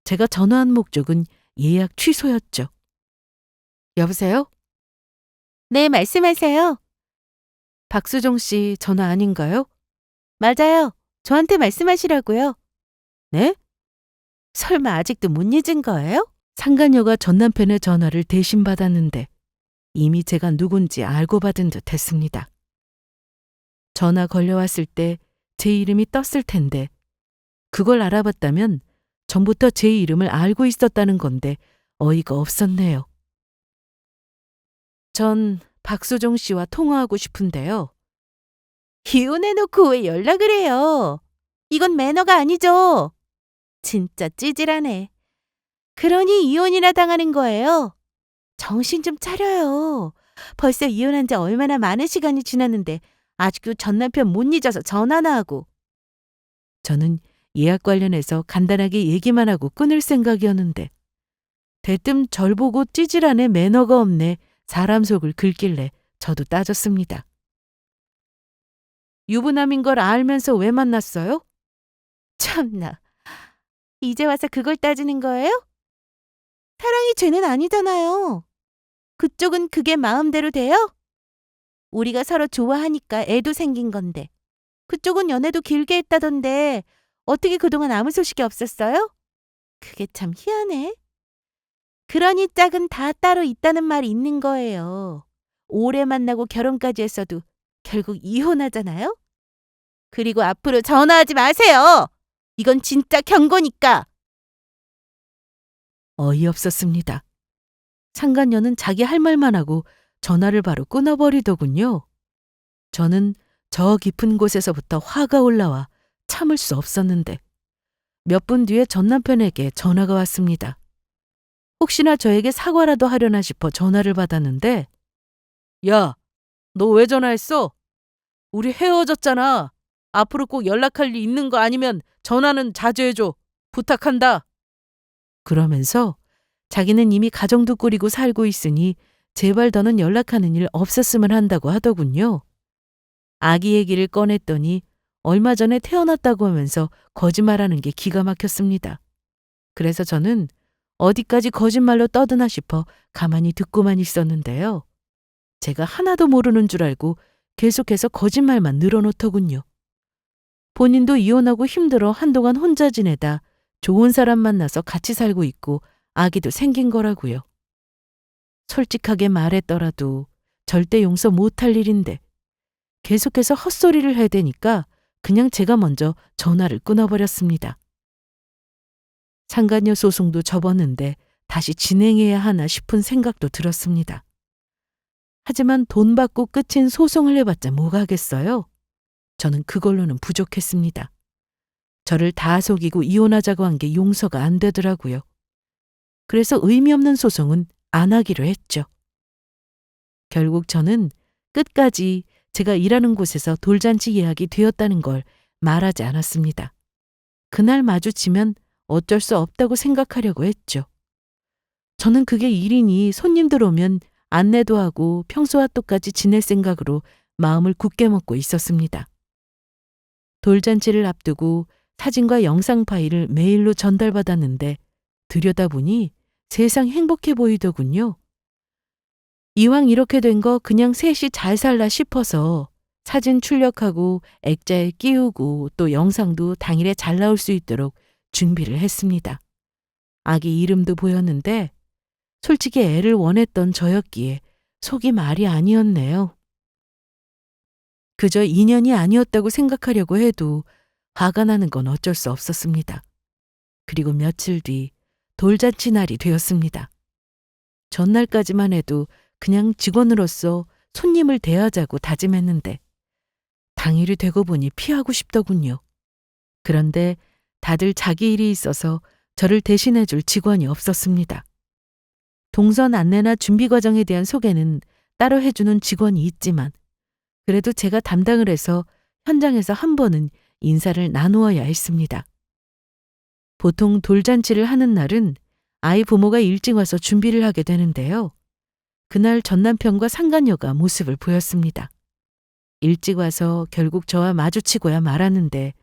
제가 전화한 목적은 예약 취소였죠. 여보세요? 네, 말씀하세요. 박수정 씨 전화 아닌가요? 맞아요. 저한테 말씀하시라고요. 네? 설마 아직도 못 잊은 거예요? 상간녀가 전 남편의 전화를 대신 받았는데 이미 제가 누군지 알고 받은 듯 했습니다. 전화 걸려왔을 때 제 이름이 떴을 텐데 그걸 알아봤다면 전부터 제 이름을 알고 있었다는 건데 어이가 없었네요. 전 박수정 씨와 통화하고 싶은데요. 이혼해놓고 왜 연락을 해요? 이건 매너가 아니죠. 진짜 찌질하네. 그러니 이혼이나 당하는 거예요. 정신 좀 차려요. 벌써 이혼한 지 얼마나 많은 시간이 지났는데 아직도 전 남편 못 잊어서 전화나 하고. 저는 예약 관련해서 간단하게 얘기만 하고 끊을 생각이었는데 대뜸 절 보고 찌질하네 매너가 없네 사람 속을 긁길래 저도 따졌습니다. 유부남인 걸 알면서 왜 만났어요? 참나. 이제 와서 그걸 따지는 거예요? 사랑이 죄는 아니잖아요. 그쪽은 그게 마음대로 돼요? 우리가 서로 좋아하니까 애도 생긴 건데. 그쪽은 연애도 길게 했다던데 어떻게 그동안 아무 소식이 없었어요? 그게 참 희한해. 그러니 짝은 다 따로 있다는 말이 있는 거예요. 오래 만나고 결혼까지 했어도 결국 이혼하잖아요? 그리고 앞으로 전화하지 마세요. 이건 진짜 경고니까. 어이없었습니다. 상간녀는 자기 할 말만 하고 전화를 바로 끊어버리더군요. 저는 저 깊은 곳에서부터 화가 올라와 참을 수 없었는데 몇 분 뒤에 전 남편에게 전화가 왔습니다. 혹시나 저에게 사과라도 하려나 싶어 전화를 받았는데 야, 너 왜 전화했어? 우리 헤어졌잖아. 앞으로 꼭 연락할 일 있는 거 아니면 전화는 자제해줘. 부탁한다. 그러면서 자기는 이미 가정도 꾸리고 살고 있으니 제발 더는 연락하는 일 없었으면 한다고 하더군요. 아기 얘기를 꺼냈더니 얼마 전에 태어났다고 하면서 거짓말하는 게 기가 막혔습니다. 그래서 저는 어디까지 거짓말로 떠드나 싶어 가만히 듣고만 있었는데요. 제가 하나도 모르는 줄 알고 계속해서 거짓말만 늘어놓더군요. 본인도 이혼하고 힘들어 한동안 혼자 지내다 좋은 사람 만나서 같이 살고 있고 아기도 생긴 거라고요. 솔직하게 말했더라도 절대 용서 못할 일인데 계속해서 헛소리를 해대니까 그냥 제가 먼저 전화를 끊어버렸습니다. 상간녀 소송도 접었는데 다시 진행해야 하나 싶은 생각도 들었습니다. 하지만 돈 받고 끝인 소송을 해봤자 뭐가 하겠어요? 저는 그걸로는 부족했습니다. 저를 다 속이고 이혼하자고 한 게 용서가 안 되더라고요. 그래서 의미 없는 소송은 안 하기로 했죠. 결국 저는 끝까지 제가 일하는 곳에서 돌잔치 예약이 되었다는 걸 말하지 않았습니다. 그날 마주치면 어쩔 수 없다고 생각하려고 했죠. 저는 그게 일이니 손님들 오면 안내도 하고 평소와 똑같이 지낼 생각으로 마음을 굳게 먹고 있었습니다. 돌잔치를 앞두고 사진과 영상 파일을 메일로 전달받았는데 들여다보니 세상 행복해 보이더군요. 이왕 이렇게 된 거 그냥 셋이 잘 살라 싶어서 사진 출력하고 액자에 끼우고 또 영상도 당일에 잘 나올 수 있도록 준비를 했습니다. 아기 이름도 보였는데 솔직히 애를 원했던 저였기에 속이 말이 아니었네요. 그저 인연이 아니었다고 생각하려고 해도 화가 나는 건 어쩔 수 없었습니다. 그리고 며칠 뒤 돌잔치 날이 되었습니다. 전날까지만 해도 그냥 직원으로서 손님을 대하자고 다짐했는데 당일이 되고 보니 피하고 싶더군요. 그런데 다들 자기 일이 있어서 저를 대신해줄 직원이 없었습니다. 동선 안내나 준비 과정에 대한 소개는 따로 해주는 직원이 있지만 그래도 제가 담당을 해서 현장에서 한 번은 인사를 나누어야 했습니다. 보통 돌잔치를 하는 날은 아이 부모가 일찍 와서 준비를 하게 되는데요. 그날 전 남편과 상간녀가 모습을 보였습니다. 일찍 와서 결국 저와 마주치고야 말았는데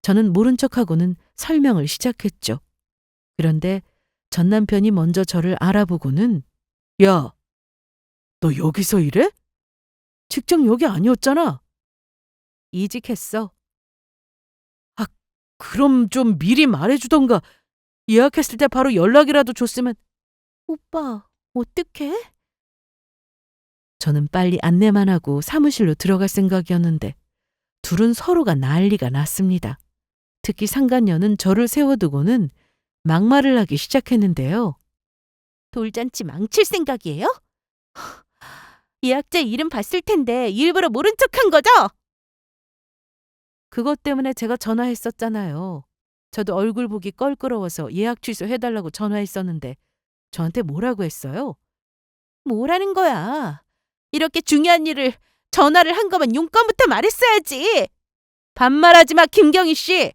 저는 모른 척하고는 설명을 시작했죠. 그런데 전 남편이 먼저 저를 알아보고는 야, 너 여기서 일해? 직장 여기 아니었잖아. 이직했어. 아, 그럼 좀 미리 말해주던가. 예약했을 때 바로 연락이라도 줬으면. 오빠, 어떡해? 저는 빨리 안내만 하고 사무실로 들어갈 생각이었는데 둘은 서로가 난리가 났습니다. 특히 상간녀는 저를 세워두고는 막말을 하기 시작했는데요. 돌잔치 망칠 생각이에요? 예약자 이름 봤을 텐데 일부러 모른 척한 거죠? 그것 때문에 제가 전화했었잖아요. 저도 얼굴 보기 껄끄러워서 예약 취소해달라고 전화했었는데 저한테 뭐라고 했어요? 뭐라는 거야? 이렇게 중요한 일을 전화를 한 거면 용건부터 말했어야지. 반말하지 마, 김경희 씨.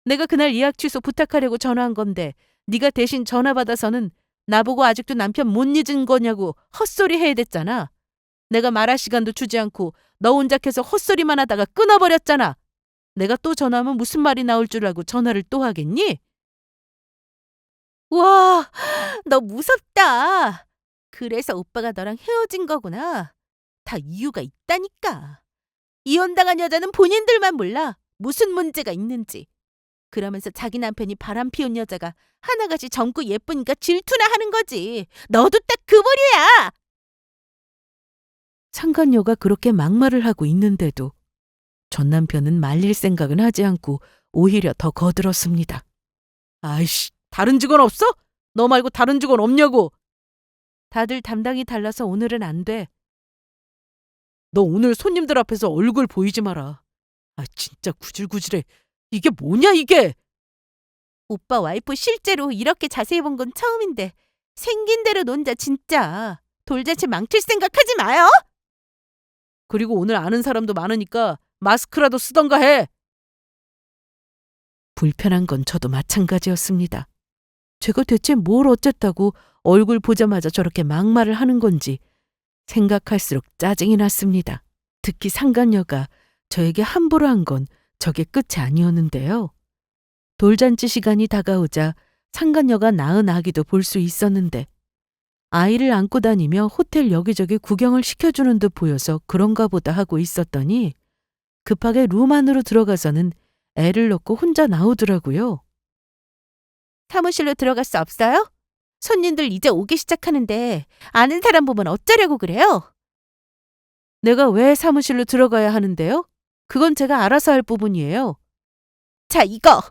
내가 그날 예약 취소 부탁하려고 전화한 건데 네가 대신 전화 받아서는 나보고 아직도 남편 못 잊은 거냐고 헛소리 해야 됐잖아. 내가 말할 시간도 주지 않고 너 혼자 계속 헛소리만 하다가 끊어버렸잖아. 내가 또 전화하면 무슨 말이 나올 줄 알고 전화를 또 하겠니? 와, 너 무섭다. 그래서 오빠가 너랑 헤어진 거구나. 다 이유가 있다니까. 이혼당한 여자는 본인들만 몰라. 무슨 문제가 있는지. 그러면서 자기 남편이 바람 피운 여자가 하나같이 젊고 예쁘니까 질투나 하는 거지. 너도 딱 그 부류야. 상간녀가 그렇게 막말을 하고 있는데도 전 남편은 말릴 생각은 하지 않고 오히려 더 거들었습니다. 아이씨, 다른 직원 없어? 너 말고 다른 직원 없냐고. 다들 담당이 달라서 오늘은 안 돼. 너 오늘 손님들 앞에서 얼굴 보이지 마라. 아, 진짜 구질구질해. 이게 뭐냐 이게. 오빠 와이프 실제로 이렇게 자세히 본 건 처음인데 생긴 대로 논자 진짜. 돌잔치 망칠 생각하지 마요. 그리고 오늘 아는 사람도 많으니까 마스크라도 쓰던가 해. 불편한 건 저도 마찬가지였습니다. 제가 대체 뭘 어쨌다고 얼굴 보자마자 저렇게 막말을 하는 건지 생각할수록 짜증이 났습니다. 특히 상간녀가 저에게 함부로 한 건 저게 끝이 아니었는데요. 돌잔치 시간이 다가오자 상간녀가 낳은 아기도 볼 수 있었는데 아이를 안고 다니며 호텔 여기저기 구경을 시켜주는 듯 보여서 그런가 보다 하고 있었더니 급하게 룸 안으로 들어가서는 애를 넣고 혼자 나오더라고요. 사무실로 들어갈 수 없어요? 손님들 이제 오기 시작하는데 아는 사람 보면 어쩌려고 그래요? 내가 왜 사무실로 들어가야 하는데요? 그건 제가 알아서 할 부분이에요. 자, 이거.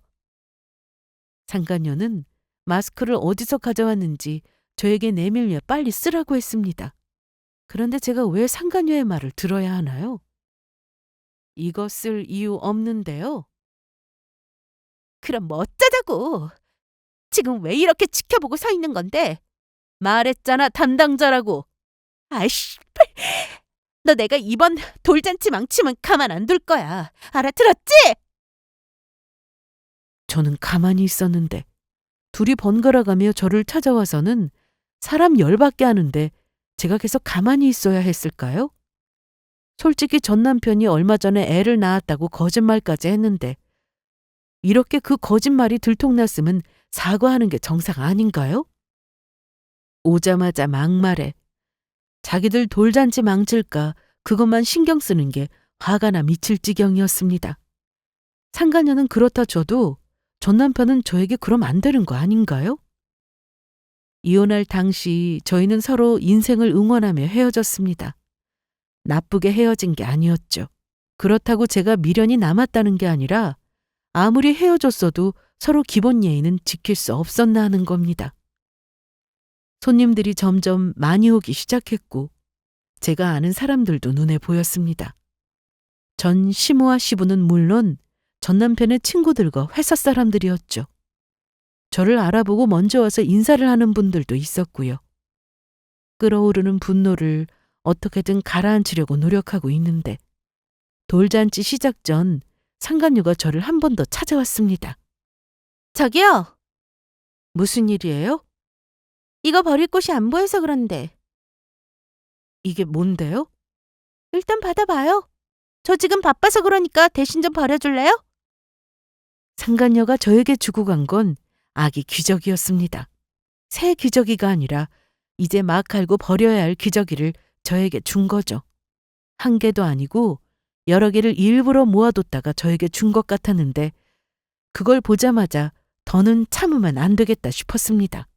상간녀는 마스크를 어디서 가져왔는지 저에게 내밀며 빨리 쓰라고 했습니다. 그런데 제가 왜 상간녀의 말을 들어야 하나요? 이거 쓸 이유 없는데요. 그럼 뭐 어쩌자고. 지금 왜 이렇게 지켜보고 서 있는 건데? 말했잖아, 담당자라고. 아이씨, 너 내가 이번 돌잔치 망치면 가만 안 둘 거야. 알아들었지? 저는 가만히 있었는데 둘이 번갈아가며 저를 찾아와서는 사람 열받게 하는데 제가 계속 가만히 있어야 했을까요? 솔직히 전 남편이 얼마 전에 애를 낳았다고 거짓말까지 했는데 이렇게 그 거짓말이 들통났으면 사과하는 게 정상 아닌가요? 오자마자 막말해. 자기들 돌잔치 망칠까 그것만 신경 쓰는 게 화가 나 미칠 지경이었습니다. 상간녀는 그렇다 쳐도 전 남편은 저에게 그럼 안 되는 거 아닌가요? 이혼할 당시 저희는 서로 인생을 응원하며 헤어졌습니다. 나쁘게 헤어진 게 아니었죠. 그렇다고 제가 미련이 남았다는 게 아니라 아무리 헤어졌어도 서로 기본 예의는 지킬 수 없었나 하는 겁니다. 손님들이 점점 많이 오기 시작했고 제가 아는 사람들도 눈에 보였습니다. 전 시모와 시부는 물론 전 남편의 친구들과 회사 사람들이었죠. 저를 알아보고 먼저 와서 인사를 하는 분들도 있었고요. 끓어오르는 분노를 어떻게든 가라앉히려고 노력하고 있는데 돌잔치 시작 전 상간녀가 저를 한 번 더 찾아왔습니다. 저기요. 무슨 일이에요? 이거 버릴 곳이 안 보여서 그런데. 이게 뭔데요? 일단 받아봐요. 저 지금 바빠서 그러니까 대신 좀 버려줄래요? 상간녀가 저에게 주고 간 건 아기 귀저귀였습니다. 새 귀저귀가 아니라 이제 막 갈고 버려야 할 귀저귀를 저에게 준 거죠. 한 개도 아니고 여러 개를 일부러 모아뒀다가 저에게 준 것 같았는데 그걸 보자마자 더는 참으면 안 되겠다 싶었습니다.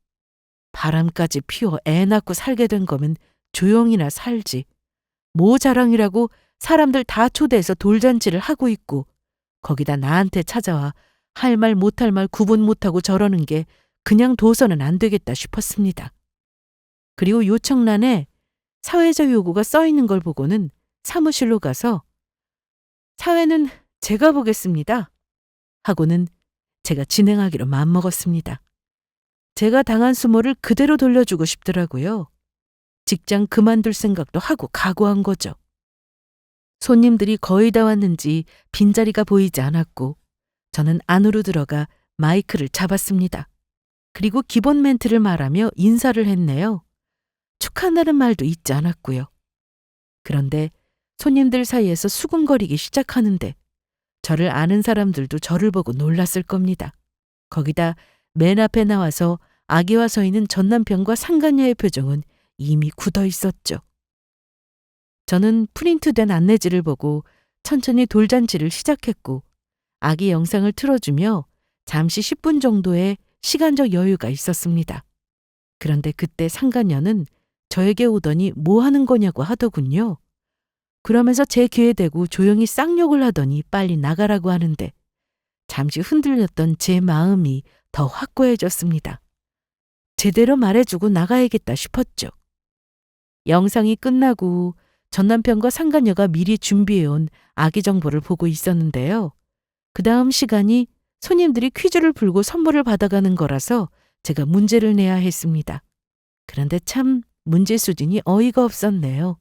바람까지 피워 애 낳고 살게 된 거면 조용히나 살지. 뭐 자랑이라고 사람들 다 초대해서 돌잔치를 하고 있고 거기다 나한테 찾아와 할 말 못할 말 구분 못하고 저러는 게 그냥 둬서는 안 되겠다 싶었습니다. 그리고 요청란에 사회적 요구가 써 있는 걸 보고는 사무실로 가서 사회는 제가 보겠습니다 하고는 제가 진행하기로 마음먹었습니다. 제가 당한 수모를 그대로 돌려주고 싶더라고요. 직장 그만둘 생각도 하고 각오한 거죠. 손님들이 거의 다 왔는지 빈자리가 보이지 않았고 저는 안으로 들어가 마이크를 잡았습니다. 그리고 기본 멘트를 말하며 인사를 했네요. 축하한다는 말도 잊지 않았고요. 그런데 손님들 사이에서 수군거리기 시작하는데 저를 아는 사람들도 저를 보고 놀랐을 겁니다. 거기다 맨 앞에 나와서 아기와 서 있는 전 남편과 상간녀의 표정은 이미 굳어 있었죠. 저는 프린트된 안내지를 보고 천천히 돌잔치를 시작했고 아기 영상을 틀어주며 잠시 10분 정도의 시간적 여유가 있었습니다. 그런데 그때 상간녀는 저에게 오더니 뭐 하는 거냐고 하더군요. 그러면서 제 귀에 대고 조용히 쌍욕을 하더니 빨리 나가라고 하는데 잠시 흔들렸던 제 마음이 더 확고해졌습니다. 제대로 말해주고 나가야겠다 싶었죠. 영상이 끝나고 전 남편과 상간녀가 미리 준비해온 아기 정보를 보고 있었는데요. 그 다음 시간이 손님들이 퀴즈를 풀고 선물을 받아가는 거라서 제가 문제를 내야 했습니다. 그런데 참 문제 수준이 어이가 없었네요.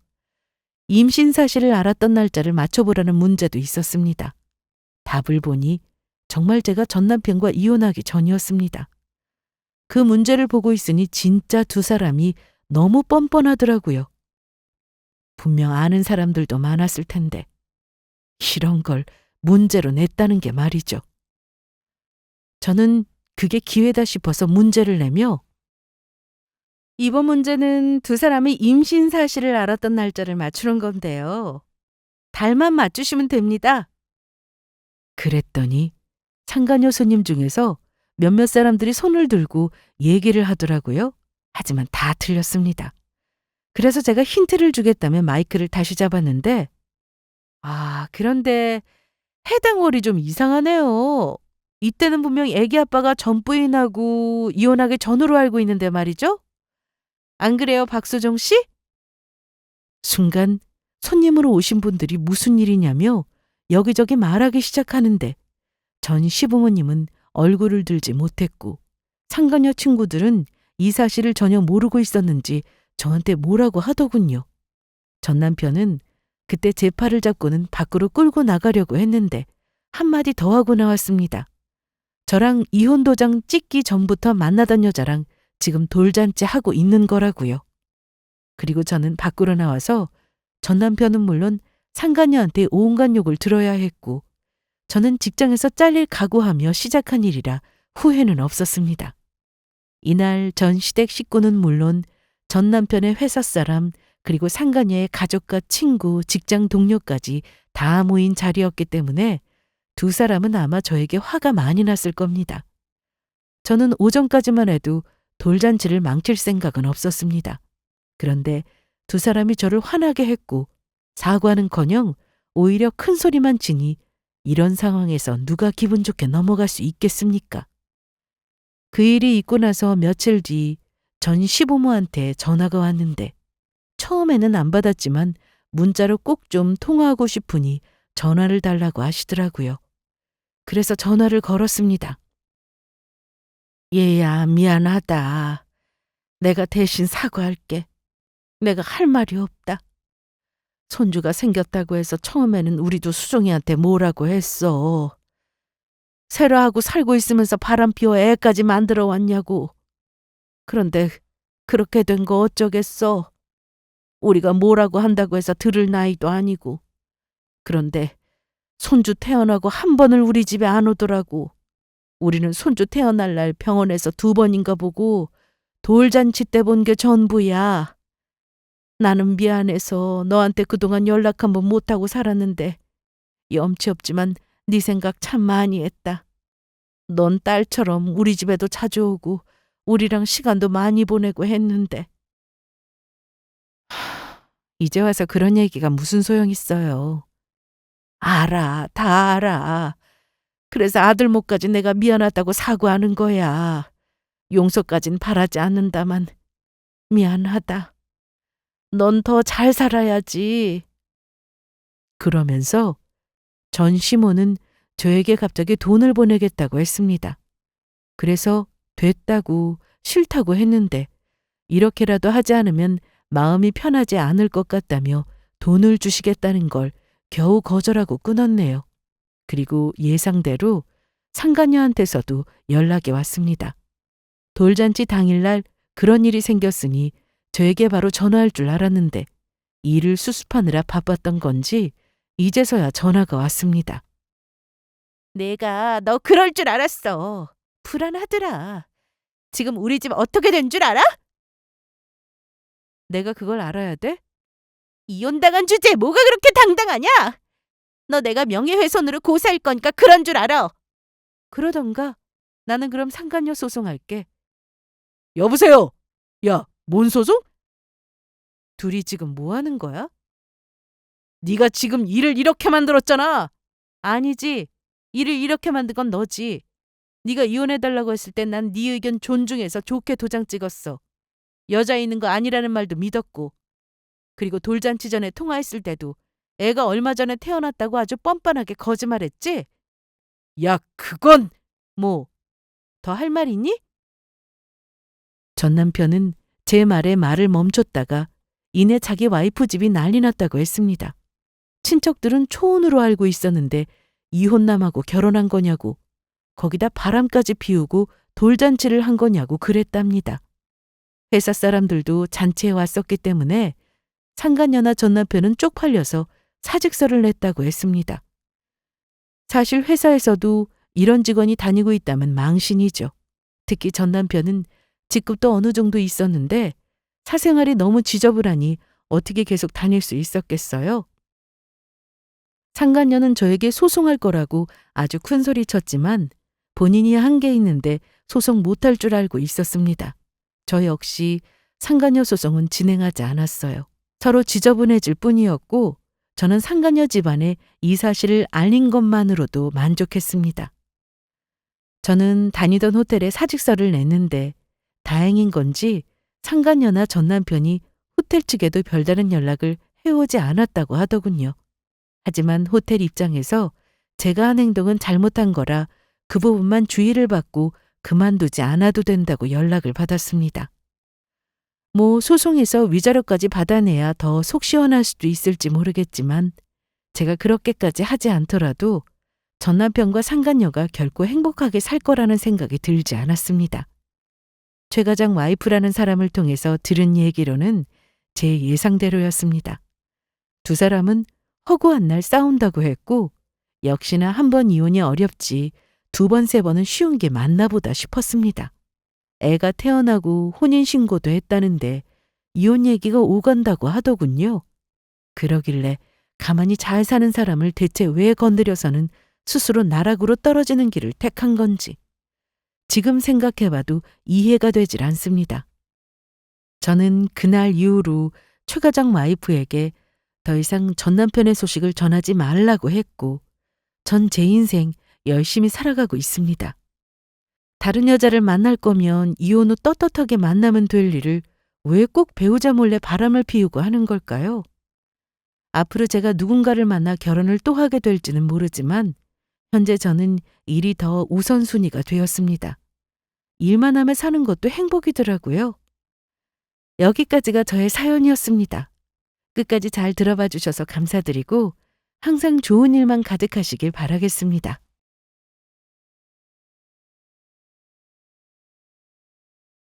임신 사실을 알았던 날짜를 맞춰보라는 문제도 있었습니다. 답을 보니 정말 제가 전 남편과 이혼하기 전이었습니다. 그 문제를 보고 있으니 진짜 두 사람이 너무 뻔뻔하더라고요. 분명 아는 사람들도 많았을 텐데 이런 걸 문제로 냈다는 게 말이죠. 저는 그게 기회다 싶어서 문제를 내며 이번 문제는 두 사람이 임신 사실을 알았던 날짜를 맞추는 건데요. 달만 맞추시면 됩니다. 그랬더니 상간녀 손님 중에서 몇몇 사람들이 손을 들고 얘기를 하더라고요. 하지만 다 틀렸습니다. 그래서 제가 힌트를 주겠다며 마이크를 다시 잡았는데 그런데 해당 월이 좀 이상하네요. 이때는 분명 애기 아빠가 전 부인하고 이혼하기 전으로 알고 있는데 말이죠. 안 그래요, 박소정 씨? 순간 손님으로 오신 분들이 무슨 일이냐며 여기저기 말하기 시작하는데 전 시부모님은 얼굴을 들지 못했고 상간녀 친구들은 이 사실을 전혀 모르고 있었는지 저한테 뭐라고 하더군요. 전 남편은 그때 제 팔을 잡고는 밖으로 끌고 나가려고 했는데 한마디 더 하고 나왔습니다. 저랑 이혼 도장 찍기 전부터 만나던 여자랑 지금 돌잔치 하고 있는 거라고요. 그리고 저는 밖으로 나와서 전 남편은 물론 상간녀한테 온갖 욕을 들어야 했고 저는 직장에서 잘릴 각오하며 시작한 일이라 후회는 없었습니다. 이날 전 시댁 식구는 물론 전 남편의 회사 사람 그리고 상간녀의 가족과 친구, 직장 동료까지 다 모인 자리였기 때문에 두 사람은 아마 저에게 화가 많이 났을 겁니다. 저는 오전까지만 해도 돌잔치를 망칠 생각은 없었습니다. 그런데 두 사람이 저를 화나게 했고 사과는커녕 오히려 큰 소리만 치니 이런 상황에서 누가 기분 좋게 넘어갈 수 있겠습니까? 그 일이 있고 나서 며칠 뒤 전 시부모한테 전화가 왔는데 처음에는 안 받았지만 문자로 꼭 좀 통화하고 싶으니 전화를 달라고 하시더라고요. 그래서 전화를 걸었습니다. 얘야, 미안하다. 내가 대신 사과할게. 내가 할 말이 없다. 손주가 생겼다고 해서 처음에는 우리도 수정이한테 뭐라고 했어. 새로 하고 살고 있으면서 바람 피워 애까지 만들어 왔냐고. 그런데 그렇게 된 거 어쩌겠어. 우리가 뭐라고 한다고 해서 들을 나이도 아니고. 그런데 손주 태어나고 한 번을 우리 집에 안 오더라고. 우리는 손주 태어날 날 병원에서 2번인가 보고 돌잔치 때 본 게 전부야. 나는 미안해서 너한테 그동안 연락 한번 못하고 살았는데 염치 없지만 네 생각 참 많이 했다. 넌 딸처럼 우리 집에도 자주 오고 우리랑 시간도 많이 보내고 했는데. 이제 와서 그런 얘기가 무슨 소용 있어요. 알아, 다 알아. 그래서 아들 못까지 내가 미안하다고 사과하는 거야. 용서까진 바라지 않는다만 미안하다. 넌 더 잘 살아야지. 그러면서 전 시모는 저에게 갑자기 돈을 보내겠다고 했습니다. 그래서 됐다고 싫다고 했는데 이렇게라도 하지 않으면 마음이 편하지 않을 것 같다며 돈을 주시겠다는 걸 겨우 거절하고 끊었네요. 그리고 예상대로 상간녀한테서도 연락이 왔습니다. 돌잔치 당일날 그런 일이 생겼으니 저에게 바로 전화할 줄 알았는데 일을 수습하느라 바빴던 건지 이제서야 전화가 왔습니다. 내가 너 그럴 줄 알았어. 불안하더라. 지금 우리 집 어떻게 된 줄 알아? 내가 그걸 알아야 돼? 이혼당한 주제에 뭐가 그렇게 당당하냐? 너 내가 명예훼손으로 고소할 거니까 그런 줄 알아. 그러던가 나는 그럼 상간녀 소송할게. 여보세요? 야, 뭔 소송? 둘이 지금 뭐 하는 거야? 네가 지금 일을 이렇게 만들었잖아. 아니지. 일을 이렇게 만든 건 너지. 네가 이혼해달라고 했을 땐 난 네 의견 존중해서 좋게 도장 찍었어. 여자 있는 거 아니라는 말도 믿었고. 그리고 돌잔치 전에 통화했을 때도 애가 얼마 전에 태어났다고 아주 뻔뻔하게 거짓말했지? 야, 그건 뭐, 더 할 말 있니? 전 남편은 제 말에 말을 멈췄다가 이내 자기 와이프 집이 난리 났다고 했습니다. 친척들은 초혼으로 알고 있었는데 이혼남하고 결혼한 거냐고, 거기다 바람까지 피우고 돌잔치를 한 거냐고 그랬답니다. 회사 사람들도 잔치에 왔었기 때문에 상간녀나 전 남편은 쪽팔려서 사직서를 냈다고 했습니다. 사실 회사에서도 이런 직원이 다니고 있다면 망신이죠. 특히 전 남편은 직급도 어느 정도 있었는데 사생활이 너무 지저분하니 어떻게 계속 다닐 수 있었겠어요? 상간녀는 저에게 소송할 거라고 아주 큰 소리 쳤지만 본인이 한 게 있는데 소송 못할 줄 알고 있었습니다. 저 역시 상간녀 소송은 진행하지 않았어요. 서로 지저분해질 뿐이었고 저는 상간녀 집안에 이 사실을 알린 것만으로도 만족했습니다. 저는 다니던 호텔에 사직서를 냈는데 다행인 건지 상간녀나 전 남편이 호텔 측에도 별다른 연락을 해오지 않았다고 하더군요. 하지만 호텔 입장에서 제가 한 행동은 잘못한 거라 그 부분만 주의를 받고 그만두지 않아도 된다고 연락을 받았습니다. 뭐 소송에서 위자료까지 받아내야 더 속 시원할 수도 있을지 모르겠지만 제가 그렇게까지 하지 않더라도 전 남편과 상간녀가 결코 행복하게 살 거라는 생각이 들지 않았습니다. 최 과장 와이프라는 사람을 통해서 들은 얘기로는 제 예상대로였습니다. 두 사람은 허구한 날 싸운다고 했고 역시나 한 번 이혼이 어렵지 2번, 3번은 쉬운 게 맞나 보다 싶었습니다. 애가 태어나고 혼인신고도 했다는데 이혼 얘기가 오간다고 하더군요. 그러길래 가만히 잘 사는 사람을 대체 왜 건드려서는 스스로 나락으로 떨어지는 길을 택한 건지 지금 생각해봐도 이해가 되질 않습니다. 저는 그날 이후로 최 과장 와이프에게 더 이상 전 남편의 소식을 전하지 말라고 했고 전 제 인생 열심히 살아가고 있습니다. 다른 여자를 만날 거면 이혼 후 떳떳하게 만나면 될 일을 왜 꼭 배우자 몰래 바람을 피우고 하는 걸까요? 앞으로 제가 누군가를 만나 결혼을 또 하게 될지는 모르지만 현재 저는 일이 더 우선순위가 되었습니다. 일만 하며 사는 것도 행복이더라고요. 여기까지가 저의 사연이었습니다. 끝까지 잘 들어봐 주셔서 감사드리고 항상 좋은 일만 가득하시길 바라겠습니다.